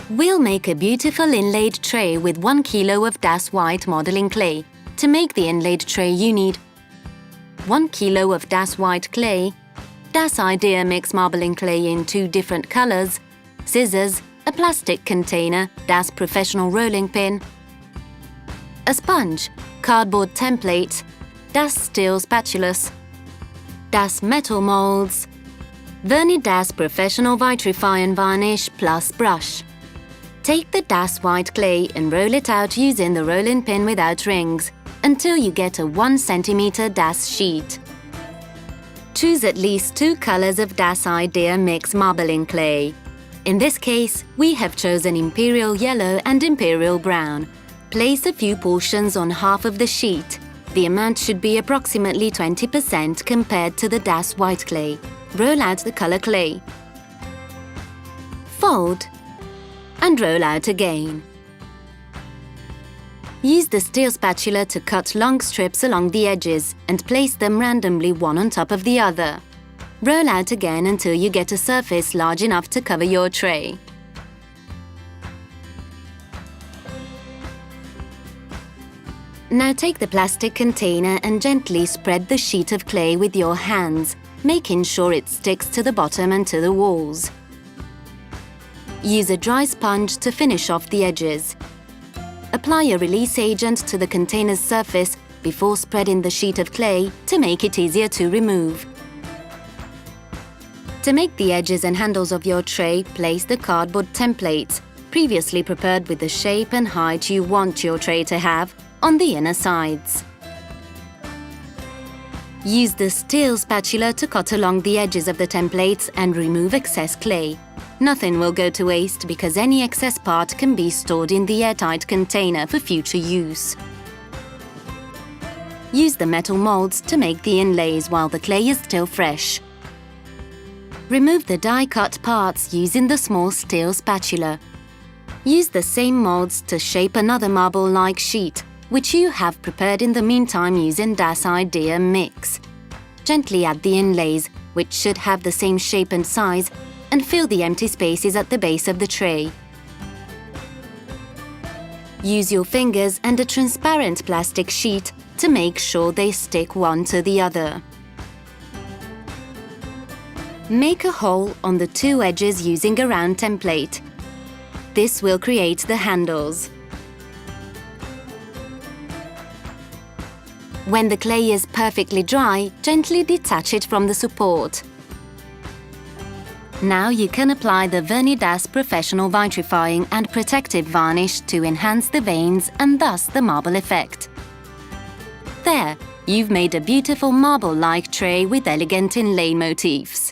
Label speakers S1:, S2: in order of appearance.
S1: We'll make a beautiful inlaid tray with 1 kilo of Das White modeling clay. To make the inlaid tray, you need 1 kilo of Das White clay, Das Idea Mix marbling clay in 2 different colors, scissors, a plastic container, Das Professional rolling pin, a sponge, cardboard template, Das steel spatulas, Das metal molds, Vernis Das Professional Vitrifying varnish plus brush. Take the Das White clay and roll it out using the rolling pin without rings until you get a 1 cm Das sheet. Choose at least 2 colors of Das Idea Mix marbling clay. In this case, we have chosen Imperial Yellow and Imperial Brown. Place a few portions on half of the sheet. The amount should be approximately 20% compared to the Das White clay. Roll out the color clay. Fold and roll out again. Use the steel spatula to cut long strips along the edges and place them randomly one on top of the other. Roll out again until you get a surface large enough to cover your tray. Now take the plastic container and gently spread the sheet of clay with your hands, making sure it sticks to the bottom and to the walls. Use a dry sponge to finish off the edges. Apply a release agent to the container's surface before spreading the sheet of clay to make it easier to remove. To make the edges and handles of your tray, place the cardboard templates, previously prepared with the shape and height you want your tray to have, on the inner sides. Use the steel spatula to cut along the edges of the templates and remove excess clay. Nothing will go to waste because any excess part can be stored in the airtight container for future use. Use the metal molds to make the inlays while the clay is still fresh. Remove the die-cut parts using the small steel spatula. Use the same molds to shape another marble-like sheet, which you have prepared in the meantime using Das Idea Mix. Gently add the inlays, which should have the same shape and size, and fill the empty spaces at the base of the tray. Use your fingers and a transparent plastic sheet to make sure they stick one to the other. Make a hole on the 2 edges using a round template. This will create the handles. When the clay is perfectly dry, gently detach it from the support. Now you can apply the Vernis Das Professional Vitrifying and Protective varnish to enhance the veins and thus the marble effect. There, you've made a beautiful marble-like tray with elegant inlay motifs.